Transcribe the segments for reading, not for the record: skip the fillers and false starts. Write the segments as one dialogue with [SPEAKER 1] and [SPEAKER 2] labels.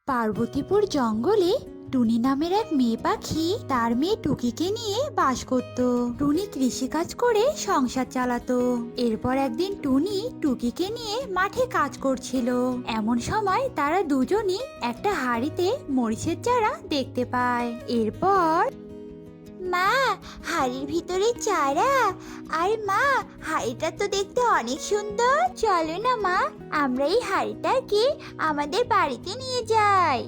[SPEAKER 1] পার্বতীপুর জঙ্গলে টুনি নামের এক মেয়ে পাখি তার মেয়ে টুকিকে নিয়ে বাস করত। টুনি কৃষিকাজ করে সংসার চালাতো। এরপর একদিন টুনি টুকিকে নিয়ে মাঠে কাজ করছিল। এমন সময় তারা দুজনই একটা হাঁড়িতে মরিচের চারা দেখতে পায়। এরপর মা, হাড়ির ভিতরে চারা। আর মা, হাড়িটা তো দেখতে অনেক সুন্দর। চলো না মা, আমরা এই হাড়িটাকে আমাদের বাড়িতে নিয়ে যাই।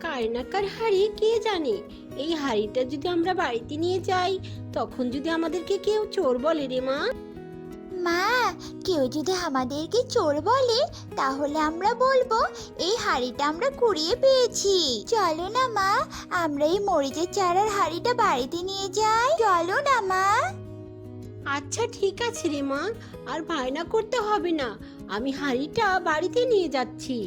[SPEAKER 2] কার না কার হাড়ি কে জানে। এই হাড়িটা যদি আমরা বাড়িতে নিয়ে যাই, তখন যদি আমাদেরকে কেউ চোর বলে রে মা।
[SPEAKER 1] মা, কেউ যদি আমাদেরকে চোর বলে তাহলে আমরা বলবো এই হাড়িটা আমরা কুড়িয়ে পেয়েছি। চলো না মা, আমরা এই মরিচের চারার হাড়িটা বাড়িতে নিয়ে যাই। চলো না মা।
[SPEAKER 2] আচ্ছা ঠিক আছে রে মা, আর বায়না করতে হবে না, আমি হাড়িটা বাড়িতে নিয়ে যাচ্ছি।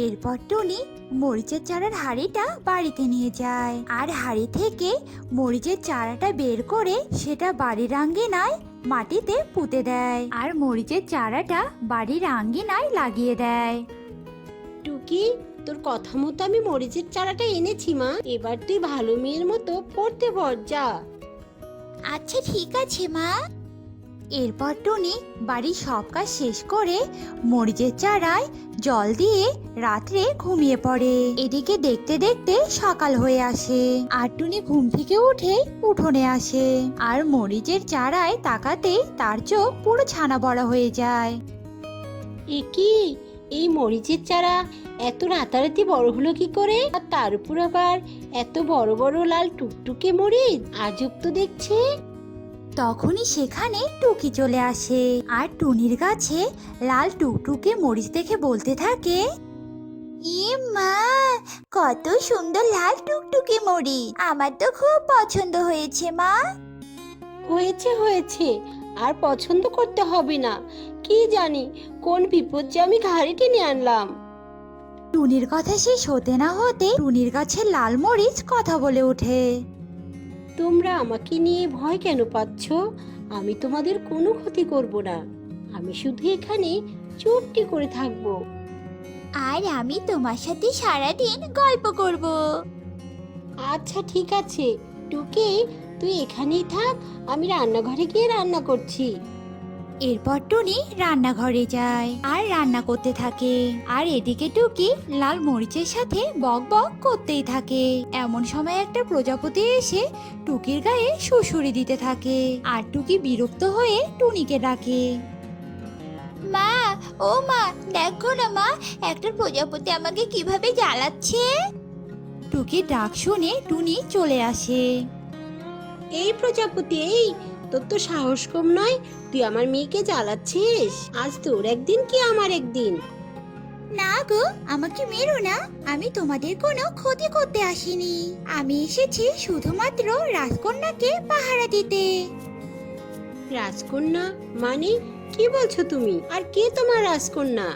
[SPEAKER 1] এরপর টুনি মরিচের চারার হাঁড়িটা বাড়িতে নিয়ে যায় আর হাঁড়ি থেকে মরিচের চারাটা বের করে সেটা বাড়ির আঙ্গিনায় মাটিতে পুঁতে দেয় আর মরিচের চারাটা বাড়ির আঙ্গিনায় লাগিয়ে দেয়।
[SPEAKER 2] টুকি, তোর কথা মতো আমি মরিচের চারাটা এনেছি মা। এবার তুই ভালো মেয়ের মতো পড়তে বস যা।
[SPEAKER 1] আচ্ছা ঠিক আছে মা। এরপর টুনি বাড়ির সব কাজ শেষ করে মরিচের চারায় জল দিয়ে রাত্রে ঘুমিয়ে পড়ে। এদিকে দেখতে দেখতে সকাল হয়ে আসে আর টুনি ঘুম থেকে উঠে উঠোনে আসে আর মরিচের চারায় তাকাতেই তার চোখ পুরো ছানা বড়া হয়ে যায়।
[SPEAKER 2] এ কি, এই মরিচের চারা এত রাতারাতি বড় হলো কি করে? আর তার উপর আবার এত বড় বড় লাল টুকটুকে মরিচ, আজব তো দেখছে।
[SPEAKER 1] তখনই সেখানে টুকি চলে আসে আর টুনির কাছে লাল টুকটুকে মরিচ দেখে বলতে থাকে, ই মা, কত সুন্দর লাল টুকটুকে মরিচ, আমার তো খুব পছন্দ হয়েছে মা।
[SPEAKER 2] হয়েছে হয়েছে, আর পছন্দ করতে হবে না। কি জানি কোন বিপদ যে আমি ঘাড়ে টেনে আনলাম।
[SPEAKER 1] টুনির কথা শেষ হতে না হতে টুনির কাছে লাল মরিচ কথা বলে ওঠে,
[SPEAKER 2] তোমরা আমাকে নিয়ে ভয় কেন পাচ্ছ? আমি তোমাদের কোনো ক্ষতি করব না। আমি শুধু এখানে চুপটি করে থাকবো।
[SPEAKER 1] আর আমি তোমার সাথে সারাদিন গল্প করব।
[SPEAKER 2] আচ্ছা ঠিক আছে টুকি, তুই এখানেই থাক, আমি রান্নাঘরে গিয়ে রান্না করছি।
[SPEAKER 1] এরপর টুনি রান্নাঘরে যায় আর রান্না করতে থাকে আর এদিকে টুকি লাল মরিচের সাথে বক বক করতেই থাকে। এমন সময় একটা প্রজাপতি এসে টুকির গায়ে সুড়সুড়ি দিতে থাকে আর টুকি বিরক্ত হয়ে টুনিকে ডাকে, মা, ও মা, দেখো না মা, একটা প্রজাপতি আমাকে কিভাবে জ্বালাচ্ছে। টুকির ডাক শুনে টুনি চলে আসে।
[SPEAKER 2] এই প্রজাপতি, এই তোর তো সাহস কম নয়, তুই আমার মেয়েকে জ্বালাচ্ছিস। আজ তোর একদিন কি আমার একদিন।
[SPEAKER 1] না গো, আমাকে মেরো না, আমি তোমাদের কোনো ক্ষতি করতে আসিনি। আমি এসেছি শুধুমাত্র রাজকন্যাকে পাহারা দিতে।
[SPEAKER 2] রাজকন্যা মানে কি বলছো তুমি? আর কে তোমার রাজকন্যা?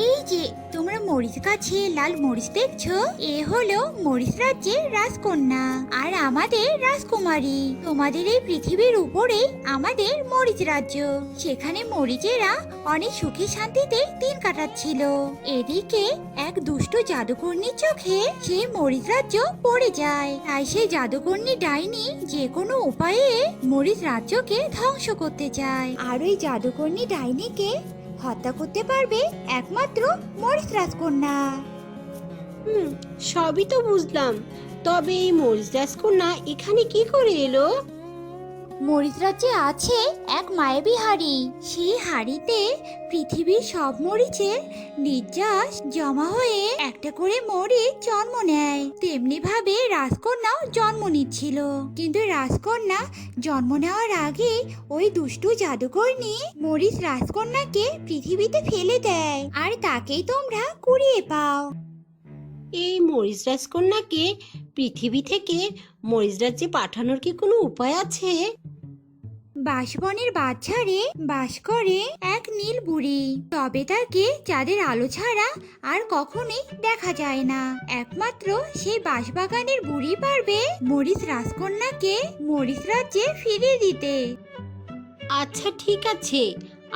[SPEAKER 1] এই যে তোমরা মরিচ গাছে লাল মরিচ দেখছো, এ হলো মরিচ রাজ্যের রাজকন্যা আর আমাদের রাজকুমারী। তোমাদের এই পৃথিবীর উপরে আমাদের মরিচ রাজ্য। সেখানে মরিচেরা অনেক সুখে শান্তিতে দিন কাটাচ্ছিল। এদিকে এক দুষ্ট জাদুকর্ণীর চোখে সেই মরিচ রাজ্য পড়ে যায়। তাই সেই জাদুকর্ণী ডাইনি যে কোনো উপায়ে মরিচ রাজ্যকে ধ্বংস করতে চায় আর ওই জাদুকর্ণী ডাইনিকে হত্যা করতে পারবে একমাত্র মরিচ রাজকন্যা।
[SPEAKER 2] সবই তো বুঝলাম, তবে এই মরিচ রাজকন্যা এখানে কি করে এলো?
[SPEAKER 1] মরিচ রাজ্যে আছে এক মায়াবী হাড়ি। সেই হাড়িতে পৃথিবীর সব মরিচের নির্যাস জমা হয়ে একটা করে মরিচ জন্ম নেয়। তেমনি ভাবে রাজকন্যাও জন্ম নিচ্ছিল, কিন্তু রাজকন্যা জন্ম নেওয়ার আগে ওই দুষ্টু জাদুকর্ণী মরিচ রাজকন্যাকে পৃথিবীতে ফেলে দেয় আর তাকেই তোমরা কুড়িয়ে পাও।
[SPEAKER 2] এই মরিচ রাজকন্যাকে পৃথিবী থেকে মরিচ রাজ্যে পাঠানোর কি কোনো উপায় আছে?
[SPEAKER 1] বাঁশবনের বাঁশঝাড়ে বাস করে এক নীল বুড়ি, তবে তাকে চাঁদের আলো ছাড়া আর কখনোই দেখা যায় না। একমাত্র সেই বাঁশবাগানের বুড়ি পারবে মরিচ রাজকন্যাকে মরিচ রাজ্যে ফিরিয়ে দিতে।
[SPEAKER 2] আচ্ছা ঠিক আছে,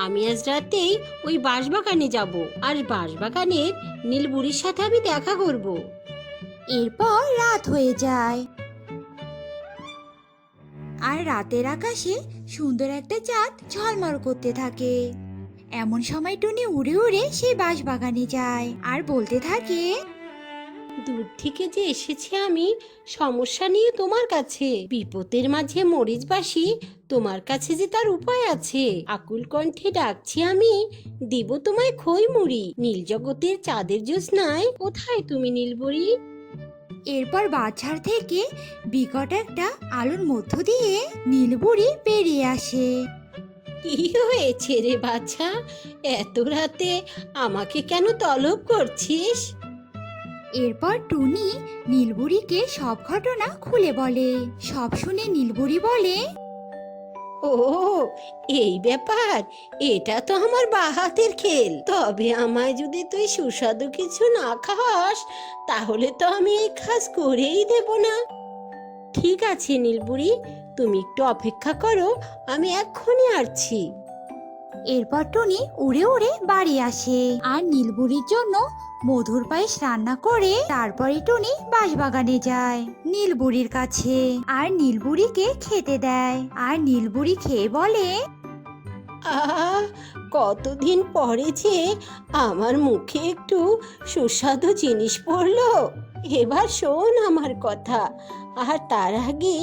[SPEAKER 2] আমি আজ রাতেই ওই বাঁশবাগানে যাব, আর বাঁশবাগানের নীলবুড়ির সাথে আমি দেখা করব।
[SPEAKER 1] এরপর রাত হয়ে যায় আর রাতের আকাশে সুন্দর একটা চাঁদ ঝলমল করতে থাকে। এমন সময় টুনি উড়ে উড়ে সেই বাঁশবাগানে যায় আর বলতে থাকে,
[SPEAKER 2] দূর থেকে যে এসেছি আমি সমস্যা নিয়ে তোমার কাছে, বিপদের মাঝে মরিচবাসী তোমার কাছে যে তার উপায় আছে। আকুল কণ্ঠে ডাকছি আমি, দিব তোমায় খই মুড়ি। নীল জগতের চাঁদের জ্যোৎস্নায় কোথায় তুমি নীলবুড়ি?
[SPEAKER 1] এরপর বাছার থেকে বিকট একটা আলোর মধ্য দিয়ে নীলবুড়ি বেরিয়ে আসে।
[SPEAKER 2] কি হয়েছে রে বাছা, এত রাতে আমাকে কেন তলব করছিস?
[SPEAKER 1] এরপর টুনি নীলবুড়িকে সব ঘটনা খুলে বলে। সব শুনে নীলবুড়ি বলে,
[SPEAKER 2] ও, এই ব্যাপার, এটা তো আমার বাহাতের খেল। তবে আমায় যদি তুই সুস্বাদু কিছু না খাওয়াস তাহলে তো আমি এই কাজ করেই দেব না। ঠিক আছে নীলবুড়ি, তুমি একটু অপেক্ষা করো, আমি এক্ষুনি আসছি।
[SPEAKER 1] এরপর টুনি উড়ে উড়ে বাড়ি আসে আর নীলবুড়ির জন্য মধুর পায়েস রান্না করে তারপরে টুনি বাঁশবাগানে যায় নীলবুড়ির কাছে আর নীলবুড়িকে খেতে দেয়। আর নীলবুড়ি খেয়ে বলে,
[SPEAKER 2] আহ, কতদিন পরে যে আমার মুখে একটু সুস্বাদু জিনিস পড়লো। এবার শোন আমার কথা, আর তার আগে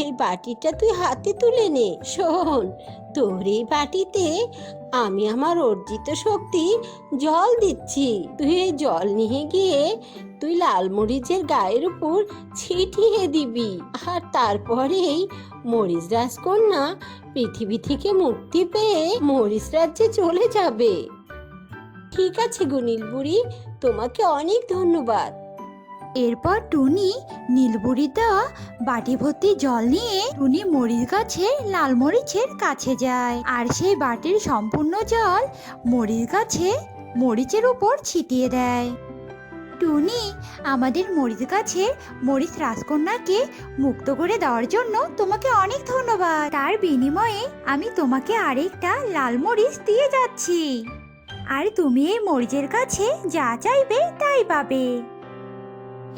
[SPEAKER 2] এই বাটিটা তুই হাতে তুলে নে। শোন, তোর এই বাটিতে আমি আমার অর্জিত শক্তি জল দিচ্ছি। তুই এই জল নিয়ে গিয়ে তুই লাল মরিচের গায়ের উপর ছিটিয়ে দিবি, আর তারপরেই মরিচ রাজকন্যা পৃথিবী থেকে মুক্তি পেয়ে মরিচ রাজ্যে চলে যাবে। ঠিক আছে গো নীলবুড়ি, তোমাকে অনেক ধন্যবাদ।
[SPEAKER 1] এরপর টুনি নীলবুড়ি দেওয়া বাটি ভর্তি জল নিয়ে টুনি মরিচ গাছের লাল মরিচের কাছে যায় আর সেই বাটির সম্পূর্ণ জল মরিচ গাছে মরিচের উপর ছিটিয়ে দেয়। টুনি, আমাদের মরিচ গাছের মরিচ রাজকন্যাকে মুক্ত করে দেওয়ার জন্য তোমাকে অনেক ধন্যবাদ। তার বিনিময়ে আমি তোমাকে আরেকটা লাল মরিচ দিয়ে যাচ্ছি, আর তুমি এই মরিচের কাছে যা চাইবে তাই পাবে।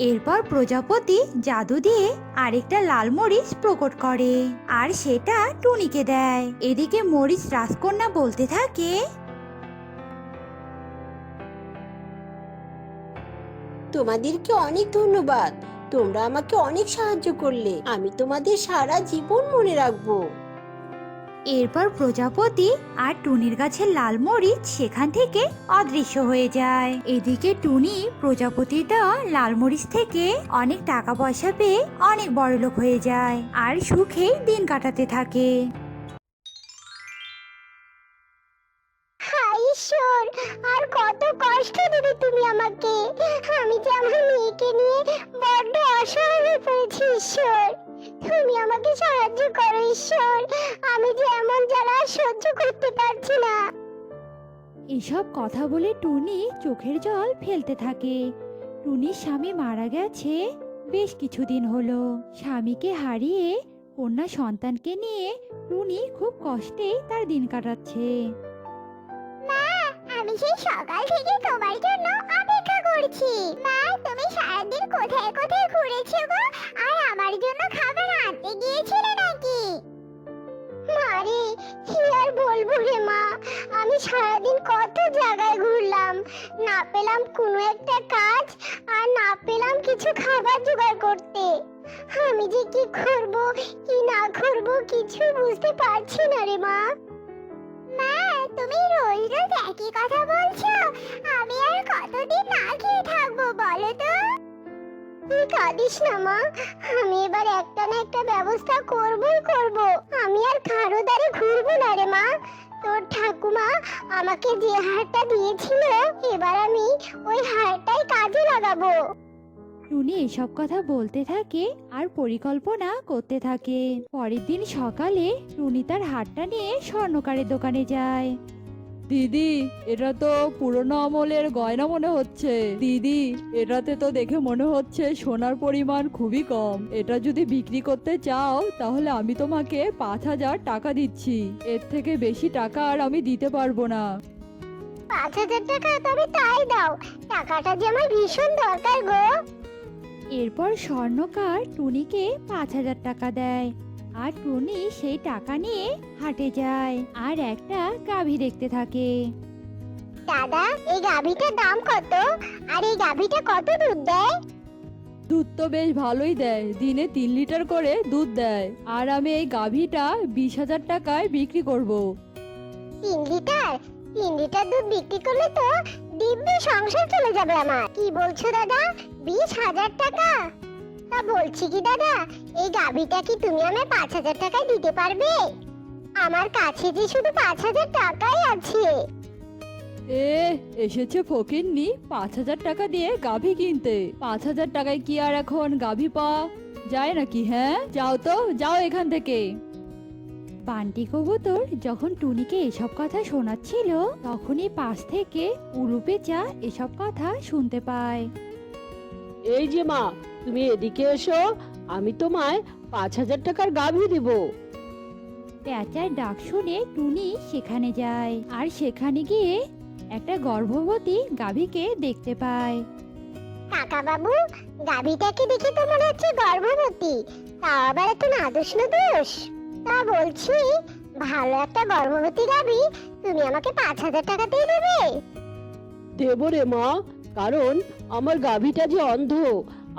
[SPEAKER 1] এরপর প্রজাপতি জাদু দিয়ে আরেকটা লাল মরিচ প্রকট করে আর সেটা টুনিকে দেয়। এদিকে মরিচ রাজকন্যা বলতে থাকে,
[SPEAKER 2] তোমাদেরকে অনেক ধন্যবাদ, তোমরা আমাকে অনেক সাহায্য করলে। আমি তোমাদের সারা জীবন মনে রাখবো।
[SPEAKER 1] এরপর প্রজাপতি আর টুনির গাছের লাল মরিচ সেখান থেকে অদৃশ্য হয়ে যায়। এদিকে টুনি প্রজাপতির দেওয়া লাল মরিচ থেকে অনেক টাকা পয়সা পেয়ে অনেক বড়লোক হয়ে যায় আর সুখে দিন কাটাতে থাকে।
[SPEAKER 3] হায় ঈশ্বর, আর কত কষ্ট দিবে তুমি আমাকে। আমি যে আমার মেয়েকে নিয়ে বড্ড অসহায় হয়ে পড়েছি। ঈশ্বর, তুমি আমাকে সাহায্য করো ঈশ্বর, আমি যে এমন জ্বালা সহ্য করতে পারছি না।
[SPEAKER 1] এসব কথা বলে টুনি চোখের জল ফেলতে থাকে। টুনির স্বামী মারা গেছে বেশ কিছুদিন হলো। স্বামীকে হারিয়ে কন্যা সন্তানকে নিয়ে টুনি খুব কষ্টে তার দিন কাটাচ্ছে।
[SPEAKER 3] মা, আমি সেই সকাল থেকে তোমার জন্য অপেক্ষা করছি। মা, তুমি সারাদিন কোথায় কোথায় ঘুরেছো গো, আর আমার জন্য খাবার আনতে গিয়েছিলে নাকি? মারে, কি আর বলবো রে মা, আমি সারাদিন কত জায়গায় ঘুরলাম, না পেলাম কোনো একটা কাজ, আর না পেলাম কিছু খাবার জোগাড় করতে। আমি যে কি করব কি না করব কিছু বুঝতে পারছি না রে মা। মা, তুমি রোজ রোজ একই কথা বলছো, আমি আর কতদিন না খেয়ে থাকবো বলো তো? তুই কাঁদিস না মা, আমি এবার একটা না একটা ব্যবস্থা করবই করব। আমি আর কারো দ্বারে ঘুরবো না রে মা। তোর ঠাকুমা আমাকে যে হারটা দিয়েছিল, এবার আমি ওই হারটাই কাজে লাগাবো।
[SPEAKER 1] টুনি এসব কথা বলতে থাকে আর পরিকল্পনা করতে থাকে। পরের দিন সকালে টুনি তার হারটা নিয়ে স্বর্ণকারের দোকানে যায়।
[SPEAKER 4] দিদি, এটা তো পুরনো আমলের গয়না মনে হচ্ছে। দিদি, এটাতে তো দেখে মনে হচ্ছে সোনার পরিমাণ খুবই কম। এটা যদি বিক্রি করতে চাও তাহলে আমি তোমাকে 5,000 টাকা দিচ্ছি। এর থেকে বেশি টাকা আর আমি দিতে পারবো না।
[SPEAKER 3] 5,000 টাকা? তবে তাই দাও, টাকাটা যে আমার ভীষণ দরকার গো।
[SPEAKER 1] এরপর স্বর্ণকার টুনিকে 5,000 টাকা দেয়। আর টুনি সেই টাকা নিয়ে হাটে যায় আর একটা গাভী দেখতে থাকে।
[SPEAKER 3] দাদা, এই গাভীটার দাম কত? আর এই গাভীটা কত দুধ দেয়?
[SPEAKER 4] দুধ তো বেশ ভালোই দেয়, দিনে 3 লিটার করে দুধ দেয়। আর আমি এই গাভীটা 20,000 টাকায় বিক্রি করব।
[SPEAKER 3] 3 লিটার? 3 লিটার দুধ বিক্রি করলে তো দিব্যি সংসার চলে যাবে আমার। কি বলছো দাদা, 20,000 টাকা? তা বলছি কি দাদা, এই গাভীটা কি তুমি আমায় 5,000 টাকায় দিতে পারবে? আমার কাছে যে শুধু 5,000 টাকাই আছে।
[SPEAKER 4] এসেছে ফকিন্নি 5,000 টাকা দিয়ে গাভী কিনতে। 5,000 টাকায় কি আর এখন গাভী পাওয়া যায় নাকি? হ্যাঁ, যাও তো, যাও এখান থেকে।
[SPEAKER 1] বান্টি কবুতর যখন টুনিকে এসব কথা শোনাচ্ছিল তখনই পাশ থেকে উলু পেঁচা এসব কথা শুনতে পায়।
[SPEAKER 2] এই যে মা, তুমি এদিকে এসো, আমি তোমায় 5,000 টাকার গাভী দিব।
[SPEAKER 1] পেঁচার ডাক শুনে টুনি সেখানে যায় আর সেখানে গিয়ে একটা গর্ভবতী গাভীকে দেখতে পায়।
[SPEAKER 3] কাকা বাবু, গাভীটাকে দেখে তো মনে হচ্ছে গর্ভবতী, তাও আবার এত নাদুস নুদুস। তা বলছি, ভালো একটা গর্ভবতী গাভী তুমি আমাকে 5,000 টাকাতেই দেবে?
[SPEAKER 2] দেব রে মা, কারণ আমার গাভীটা যে অন্ধ।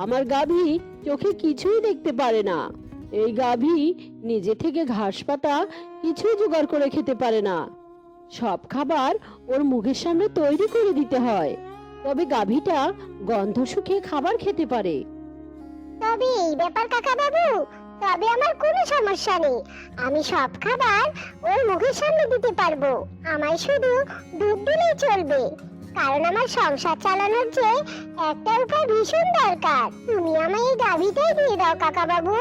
[SPEAKER 2] আমার গাভী চোখে কিছুই দেখতে পারে না। এই গাভী নিজে থেকে ঘাস পাতা কিছুই জোগাড় করে খেতে পারে না। সব খাবার ওর মুখের সামনে তৈরি করে দিতে হয়, তবে গাভীটা গন্ধ শুকিয়ে খাবার খেতে পারে।
[SPEAKER 3] তবে এই ব্যাপার কাকা বাবু, তবে আমার কোনো সমস্যা নেই। আমি সব খাবার ওর মুখের সামনে দিতে পারবো। আমায় শুধু দুধ দিলেই চলবে, কারণ আমার সংসার চালানোর যে একটা উপায় ভীষণ দরকার। তুমি আমায় এই গাভীটাই দিয়ে দাও কাকা বাবু।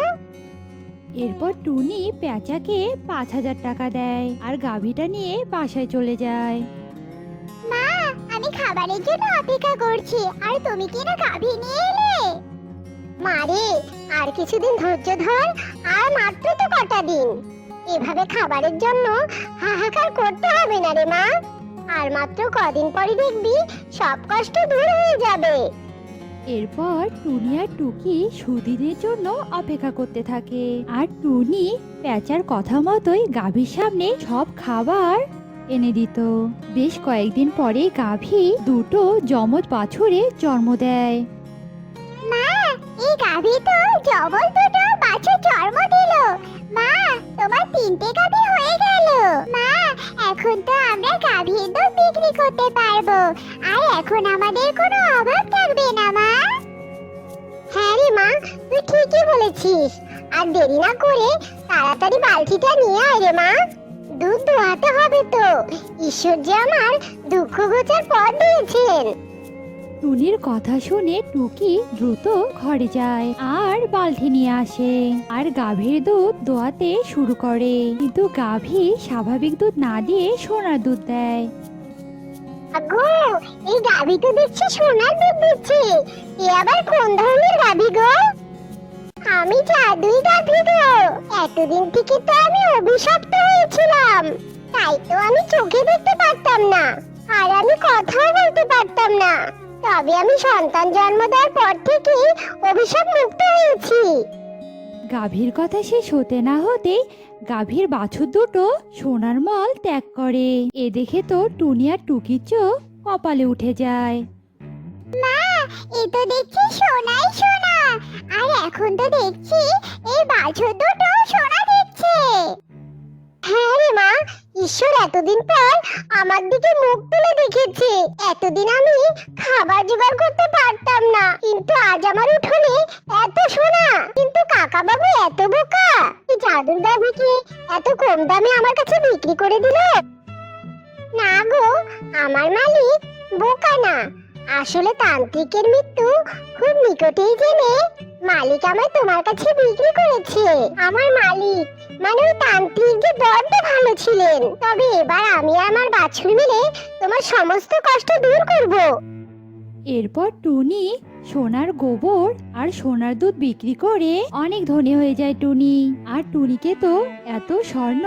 [SPEAKER 1] এরপর টুনি পেঁচাকে 5,000 টাকা দেয় আর গাভীটা নিয়ে বাসায় চলে যায়।
[SPEAKER 3] মা, আমি খাবারের জন্য অপেক্ষা করছি, আর তুমি কি না গাভী নিয়ে এলে? মারে, আর কিছুদিন ধৈর্য ধর, আর মাত্র তো কটা দিন। এভাবে খাবারের জন্য হাহাকার করতে হবে না রে মা। আর মাত্র কদিন পরে দেখবি সব কষ্ট দূর হয়ে যাবে।
[SPEAKER 1] এরপর টুনি আর টুকি সুদিনের জন্য অপেক্ষা করতে থাকে আর টুনি পেঁচার কথা মতোই গাভীর সামনে সব খাবার এনে দিত। বেশ কয়েকদিন পরে গাভী দুটো যমজ বাছুরে জন্ম দেয়।
[SPEAKER 3] মা, এই গাভী তো জবল দুটো বাছুর জন্ম দিল। মা, তোমার 3টে গাভী হয়ে গেল। মা, এখন তো আমরা গাভীর দুধ বিক্রি করতে পারবো, আর এখন আমাদের কোনো অভাব থাকবে না মা। হ্যাঁ রে মা, তুই ঠিকই বলেছিস। আর দেরি না করে তাড়াতাড়ি বালতিটা নিয়ে আয় রে মা, দুধ দোয়াতে হবে তো। ঈশ্বর যে আমার দুঃখ ঘোচার পথ দিয়েছেন।
[SPEAKER 1] টুনির কথা শুনে টুকি দ্রুত ঘরে যায় আর বালতি নিয়ে আসে আর গাভীর দুধ দোয়াতে শুরু করে। কিন্তু গাভী স্বাভাবিক দুধ না দিয়ে সোনার দুধ দেয়।
[SPEAKER 3] আগো, এই গাভী তো দেখছি সোনার দুধ দিচ্ছে। এ আবার কোন ধরনের গাভী গো? আমি জাদুই গাভী গো। এতদিন থেকে তো আমি অভিশপ্ত হয়েছিলাম, তাই তো আমি চোখে দেখতে পারতাম না, আর আমি কথাও বলতে পারতাম না। তবে আমি সন্তান জন্ম দেওয়ার পর থেকে অভিশাপ মুক্ত হয়েছি।
[SPEAKER 1] গাভীর কথা শেষ হতে না হতে গাভীর বাছুর দুটো সোনার মল ত্যাগ করে। এ দেখে তো টুনি আর টুকির চোখ কপালে উঠে যায়।
[SPEAKER 3] মা, এ তো দেখছি সোনাই সোনা, আর এখন তো দেখছি এই বাছুর দুটো সোনা দিচ্ছে। হ্যাঁ রে মা, ঈশ্বর এতদিন পর আমার দিকে মুখ তুলে দেখেছে। এতদিন আমি খাবার জোগাড় করতে পারতাম না, কিন্তু আজ আমার উঠোনে এত সোনা। কিন্তু কাকা বাবু এত বোকা, এই জাদুর গাভীকে এত কম দামে আমার কাছে বিক্রি করে দিল। না গো, আমার মালিক বোকা না, আসলে তান্ত্রিকের মৃত্যু খুব নিকটেই জেনে মালিক আমায় তোমার কাছে বিক্রি করেছে। আমার মালিক মানে ওই তান্ত্রিক যে বড্ড ভালো ছিলেন। তবে এবার আমি আর আমার বাছুর মিলে তোমার সমস্ত কষ্ট দূর করব।
[SPEAKER 1] এরপর টুনি সোনার গোবর আর সোনার দুধ বিক্রি করে অনেক ধনী হয়ে যায় টুনি। আর টুনিকে তো এত স্বর্ণ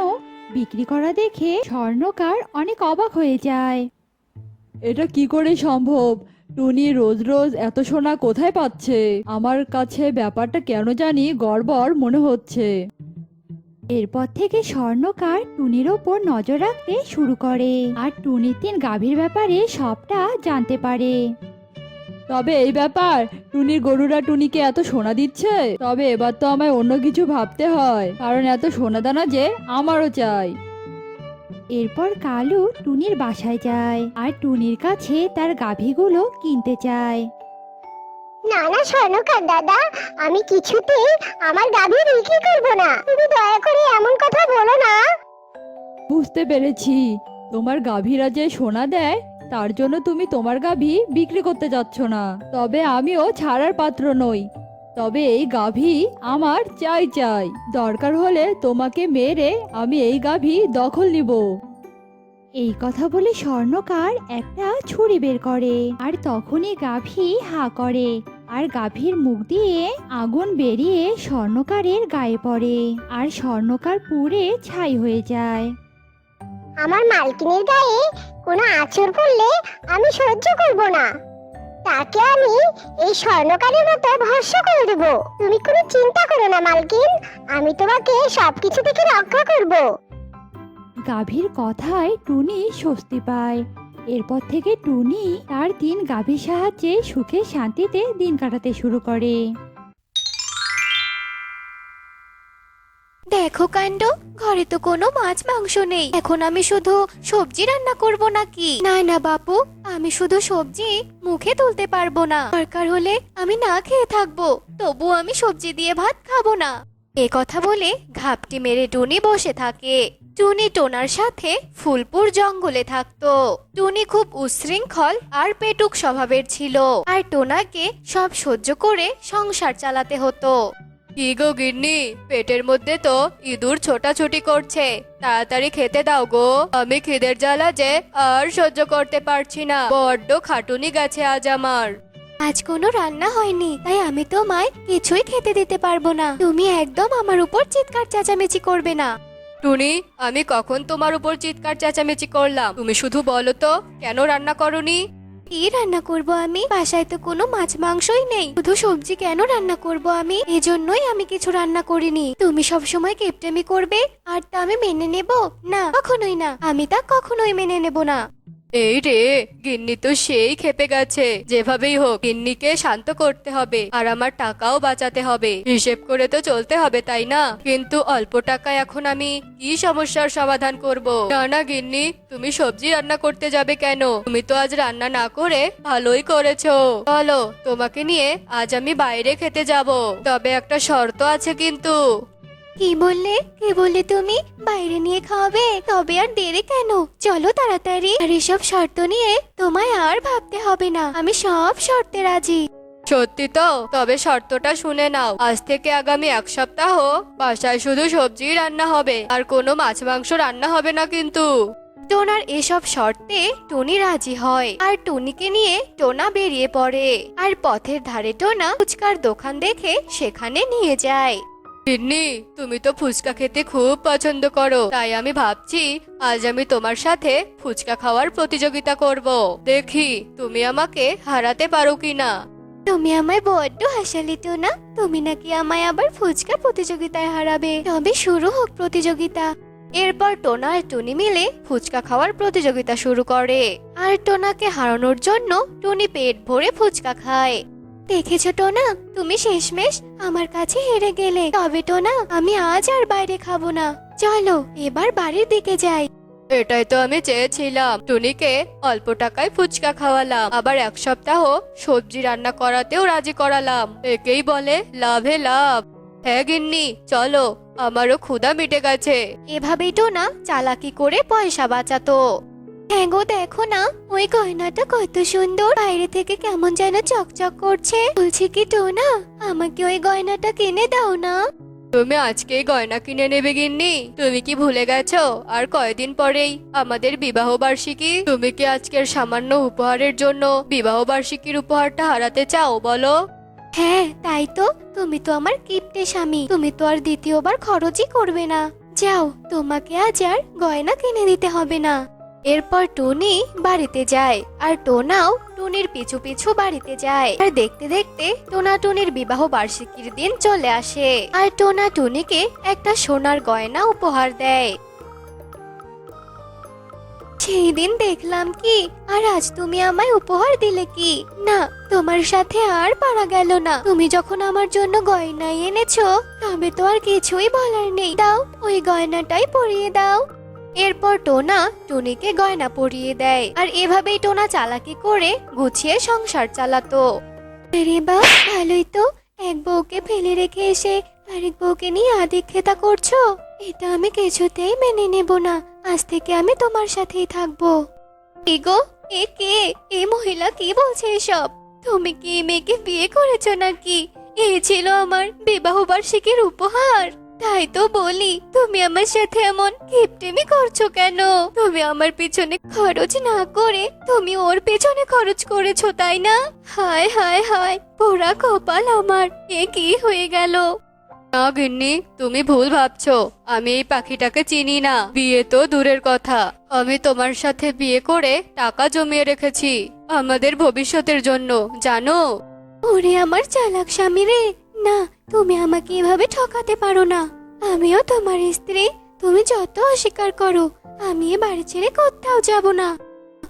[SPEAKER 1] বিক্রি করা দেখে স্বর্ণকার অনেক অবাক হয়ে যায়।
[SPEAKER 4] এটা কি করে সম্ভব? টুনি রোজ রোজ এত সোনা কোথায় পাচ্ছে? আমার কাছে ব্যাপারটা কেন জানি গড়বড় মনে হচ্ছে।
[SPEAKER 1] এরপর থেকে স্বর্ণকার টুনির ওপর নজর রাখতে শুরু করে আর টুনির 3 গাভীর ব্যাপারে সবটা জানতে পারে।
[SPEAKER 4] তবে এই ব্যাপার, টুনির গরুরা টুনিকে এত সোনা দিচ্ছে, তবে এবার তো আমায় অন্য কিছু ভাবতে হয়, কারণ এত সোনা দানা যে আমারও চাই।
[SPEAKER 1] এরপর কালু টুনির বাসায় যায় আর টুনির কাছে তার গাভীগুলো কিনতে চায়।
[SPEAKER 3] না না স্বর্ণকার দাদা, আমি কিছুতেই আমার গাভী বিক্রি করব না। তুমি দয়া করে এমন কথা বলো না।
[SPEAKER 4] বুঝতে পেরেছি, তোমার গাভীরা যে সোনা দেয় তার জন্য তুমি তোমার গাভী বিক্রি করতে যাচ্ছ না। তবে আমিও ছাড়ার পাত্র নই। তবে এই গাভী আমার চাই চাই। দরকার হলে তোমাকে মেরে আমি এই গাভী দখল নিব।
[SPEAKER 1] এই কথা বলে স্বর্ণকার একটা ছুরি বের করে আর তখনই গাভী হা করে আর গাভীর মুখ দিয়ে আগুন বেরিয়ে স্বর্ণকারের গায়ে পড়ে আর স্বর্ণকার পুড়ে ছাই হয়ে যায়।
[SPEAKER 3] আমার মালকিনের গায়ে কোনো আঁচড় পড়লে আমি সহ্য করব না। তাকে আমি এই স্বর্ণকারের মতো ভস্ম করে দেব। তুমি কোনো চিন্তা করো না মালকিন, আমি তোমাকে সবকিছু থেকে রক্ষা করব।
[SPEAKER 1] গাভীর কথায় টুনি স্বস্তি পায়। এরপর থেকে টুনি তার 3 গাভীর সাহায্যে সুখে শান্তিতে দিন কাটাতে শুরু করে।
[SPEAKER 5] দেখো কাণ্ড, ঘরে তো কোনো মাছ মাংস নেই। এখন আমি শুধু সবজি রান্না করব নাকি? না না বাপু, আমি শুধু সবজি মুখে তুলতে পারবো না। দরকার হলে আমি না খেয়ে থাকবো, তবু আমি সবজি দিয়ে ভাত খাবো না। এ কথা বলে ঘাপটি মেরে টুনি বসে থাকে। টুনি টোনার সাথে ফুলপুর জঙ্গলে থাকতো। টুনি খুব উচ্ছৃঙ্খল আর পেটুক স্বভাবের ছিল, আর টোনাকে সব সহ্য করে সংসার চালাতে হতো। কি গো গিন্নি, পেটের মধ্যে তো ইঁদুর ছোটাছুটি করছে, তাড়াতাড়ি খেতে দাও গো। আমি খিদের জ্বালা যে আর সহ্য করতে পারছি না, বড্ড খাটুনি গেছে আজ আমার। আজ কোনো রান্না হয়নি, তাই আমি তোমায় কিছুই খেতে দিতে পারবো না। তুমি একদম আমার উপর চিৎকার চেঁচামেচি করবে না। টুনি, আমি কখন তোমার উপর চিৎকার চেঁচামেচি করলাম? তুমি শুধু বলো তো, কেন রান্না করনি? কি রান্না করব আমি? বাসায় তো কোনো মাছ মাংসই নেই, শুধু সবজি কেন রান্না করব আমি? এজন্যই আমি কিছু রান্না করিনি। তুমি সব সময় কেপটেমি করবে আর তা আমি মেনে নেব না, কখনোই না। আমি তা কখনোই মেনে নেব না। এই রে, গিন্নি তো সেই খেপে গেছে। যেভাবেই হোক গিন্নিকে শান্ত করতে হবে আর আমার টাকাও বাঁচাতে হবে। হিসেব করে তো চলতে হবে, তাই না? কিন্তু অল্প টাকায় এখন আমি কি সমস্যার সমাধান করব? না না গিন্নি, তুমি সবজি রান্না করতে যাবে কেন? তুমি তো আজ রান্না না করে ভালোই করেছো। চলো, তোমাকে নিয়ে আজ আমি বাইরে খেতে যাব। তবে একটা শর্ত আছে কিন্তু। কি বললে তুমি? বাইরে নিয়ে খাওয়াবে? তবে আর দেরি কেন? চলো তাড়াতাড়ি। আর এসব শর্ত নিয়ে তোমায় আর ভাবতে হবে না, আমি সব শর্তে রাজি। সত্যি তো? তবে শর্তটা শুনে নাও। আজ থেকে আগামী 1 সপ্তাহ বাসায় শুধু সবজি রান্না হবে, আর কোনো মাছ মাংস রান্না হবে না কিন্তু। টোনার এসব শর্তে টুনি রাজি হয় আর টুনিকে নিয়ে টোনা বেরিয়ে পড়ে। আর পথের ধারে টোনা ফুচকার দোকান দেখে সেখানে নিয়ে যায়। গিন্নি, তুমি তো ফুচকা খেতে খুব পছন্দ করো, তাই আমি ভাবছি আজ আমি তোমার সাথে ফুচকা খাওয়ার প্রতিযোগিতা করব। দেখি তুমি আমাকে হারাতে পারো কিনা। তুমি আমায় বড্ড হাসালে টোনা। তুমি নাকি আমায় আবার ফুচকা প্রতিযোগিতায় হারাবে। তবে শুরু হোক প্রতিযোগিতা। এরপর টোনা আর টুনি মিলে ফুচকা খাওয়ার প্রতিযোগিতা শুরু করে। আর টোনাকে হারানোর জন্য টুনি পেট ভরে ফুচকা খায়। দেখেছো টোনা, তুমি শেষমেশ আমার কাছে হেরে গেলে। তবে টোনা, আমি আজ আর বাইরে খাবো না। চলো এবার বাড়ির দিকে যাই। এটাই তো আমি চেয়েছিলাম। টুনিকে অল্প টাকায় ফুচকা খাওয়ালাম, আবার 1 সপ্তাহ সবজি রান্না করাতেও রাজি করালাম। একেই বলে লাভে লাভ। হ্যাঁ গিন্নি, চলো, আমারও ক্ষুধা মিটে গেছে। এভাবেই টোনা চালাকি করে পয়সা বাঁচাতো। হ্যাঁ গো, দেখো না ওই গয়নাটা কত সুন্দর, বাইরে থেকে কেমন যেন চকচক করছে। বলছি কি টোনা, আমাকে ওই গয়নাটা কিনে দাও না।
[SPEAKER 6] তুমি আজকেই গয়না কিনে নেবে গিন্নি? তুমি কি ভুলে গেছো আর কয়দিন পরেই আমাদের বিবাহ বার্ষিকী? তুমি কি আজকের সামান্য উপহারের জন্য বিবাহ বার্ষিকীর উপহারটা হারাতে চাও বলো?
[SPEAKER 5] হ্যাঁ তাই তো, তুমি তো আমার কিপ্টে স্বামী, তুমি তো আর দ্বিতীয়বার খরচই করবে না। যাও, তোমাকে আজ আর গয়না কিনে দিতে হবে না। এরপর টুনি বাড়িতে যায় আর টোনাও টুনির পিছু পিছু বাড়িতে যায়। আর দেখতে দেখতে টোনা টুনির বিবাহ বার্ষিকীর দিন চলে আসে আর টোনা টুনিকে একটা সোনার গয়না উপহার দেয়। সেই দিন দেখলাম কি, আর আজ তুমি আমায় উপহার দিলে কি? না, তোমার সাথে আর পারা গেল না। তুমি যখন আমার জন্য গয়না এনেছো, তবে তো আর কিছুই বলার নেই। দাও, ওই গয়নাটাই পরিয়ে দাও। এরপর টোনা টুনিকে গয়না পরিয়ে দেয় আর এভাবেই টোনা চালাকি করে গুছিয়ে সংসার চালাতো। আরে বাহ, ভালোই তো, এক বউকে ফেলে রেখে এসে আরেক বউকে নিয়ে আদিক্ষেতা করছো। এটা আমি কিছুতেই মেনে নেব না। আজ থেকে আমি তোমার সাথেই থাকবো। কি গো, এ কে? এই মহিলা কি বলছে এসব? তুমি কি এই মেয়েকে বিয়ে করেছো নাকি? এই ছিল আমার বিবাহ বার্ষিকীর উপহার। তাই তো বলি, তুমি আমার সাথে এমন কিপটেমি করছো কেন? তুমি আমার পিছনে খরচ না করে তুমি ওর পেছনে খরচ করেছো, তাই না? হায় হায় হায়, পোড়া কপাল আমার, এ কি হয়ে গেল?
[SPEAKER 6] না গিন্নি, তুমি ভুল ভাবছো। আমি এই পাখিটাকে চিনি না। বিয়ে তো দূরের কথা, আমি তোমার সাথে বিয়ে করে টাকা জমিয়ে রেখেছি আমাদের ভবিষ্যতের জন্য, জানো?
[SPEAKER 5] ওরে আমার চালাক স্বামী রে, না, তুমি আমাকে এভাবে ঠকাতে পারো না। আমিও তোমার স্ত্রী, তুমি যত অস্বীকার করো, আমি এ বাড়ি ছেড়ে কোথাও যাব না।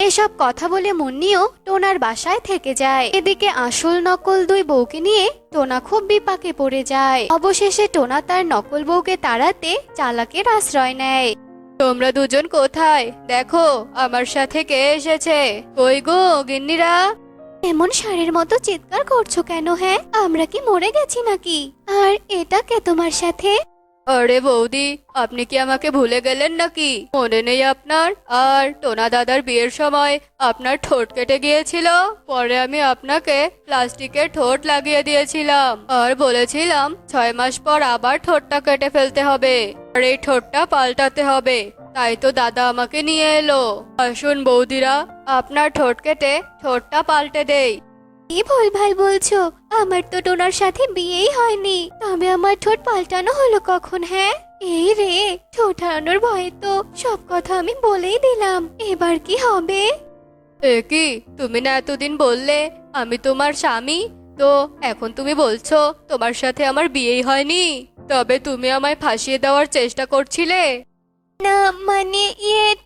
[SPEAKER 5] এসব কথা বলে মুন্নিও টোনার বাসায় থেকে যায়। এদিকে আসল নকল দুই বউকে নিয়ে টোনা খুব বিপাকে পড়ে যায়। অবশেষে টোনা তার নকল বউকে তাড়াতে চালাকের আশ্রয় নেয়।
[SPEAKER 6] তোমরা দুজন কোথায়? দেখো আমার সাথে কে এসেছে। কই গো গিন্নিরা?
[SPEAKER 5] এমন ষাঁড়ের মতো চিৎকার করছো কেন? হ্যাঁ, আমরা কি মরে গেছি নাকি? আর এটা কে তোমার সাথে?
[SPEAKER 6] আরে বৌদি, আপনি কি আমাকে ভুলে গেলেন নাকি? মনে নেই আপনার? আর টোনা দাদার বিয়ের সময় আপনার ঠোঁট কেটে গিয়েছিল, পরে আমি আপনাকে প্লাস্টিকের ঠোঁট লাগিয়ে দিয়েছিলাম আর বলেছিলাম 6 মাস পর আবার ঠোঁটটা কেটে ফেলতে হবে আর এই ঠোঁটটা পাল্টাতে হবে। তাই তো দাদা আমাকে নিয়ে এলো। আসুন বৌদিরা, আপনার ঠোঁট কেটে ঠোঁটটা পাল্টে দেই।
[SPEAKER 5] কি ভুলভাল বলছো? আমার তো টোনার সাথে বিয়েই হয়নি, তবে আমার ঠোঁট পাল্টানো হলো কখন? হ্যাঁ, এই রে, ঠোঁট হারানোর ভয়ে তো সব কথা আমি বলেই দিলাম। এবার কি হবে?
[SPEAKER 6] এ কি, তুমি না এতদিন বললে আমি তোমার স্বামী? তো এখন তুমি বলছো তোমার সাথে আমার বিয়েই হয়নি? তবে তুমি আমায় ফাঁসিয়ে দেওয়ার চেষ্টা করছিলে।
[SPEAKER 5] না মানে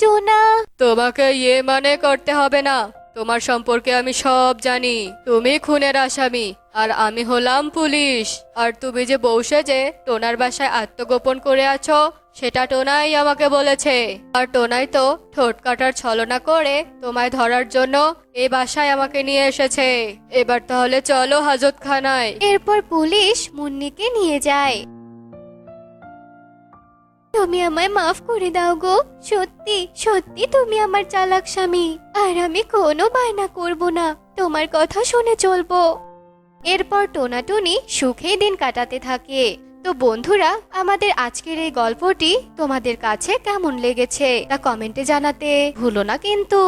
[SPEAKER 5] টোনা।
[SPEAKER 6] তোমাকে ইয়ে মানে করতে হবে না, তোমার সম্পর্কে আমি সব জানি। তুমি খুনের আসামি আর আমি হলাম পুলিশ। আর তুমি যে বউ সেজে টোনার বাসায় আত্মগোপন করে আছো, সেটা টোনাই আমাকে বলেছে। আর টোনাই তো ঠোঁট কাটার ছলনা করে তোমায় ধরার জন্য এই বাসায় আমাকে নিয়ে এসেছে। এবার তাহলে চলো হাজতখানায়।
[SPEAKER 5] এরপর পুলিশ মুন্নিকে নিয়ে যায়। তুমি আমায় মাফ করে দাও গো, সত্যি সত্যি তুমি আমার চালাক স্বামী, আর আমি কোনো বায়না করব না, তোমার কথা শুনে চলবো। এরপর টোনা টুনি সুখেই দিন কাটাতে থাকে। তো বন্ধুরা, আমাদের আজকের এই গল্পটি তোমাদের কাছে কেমন লেগেছে তা কমেন্টে জানাতে ভুলো না কিন্তু।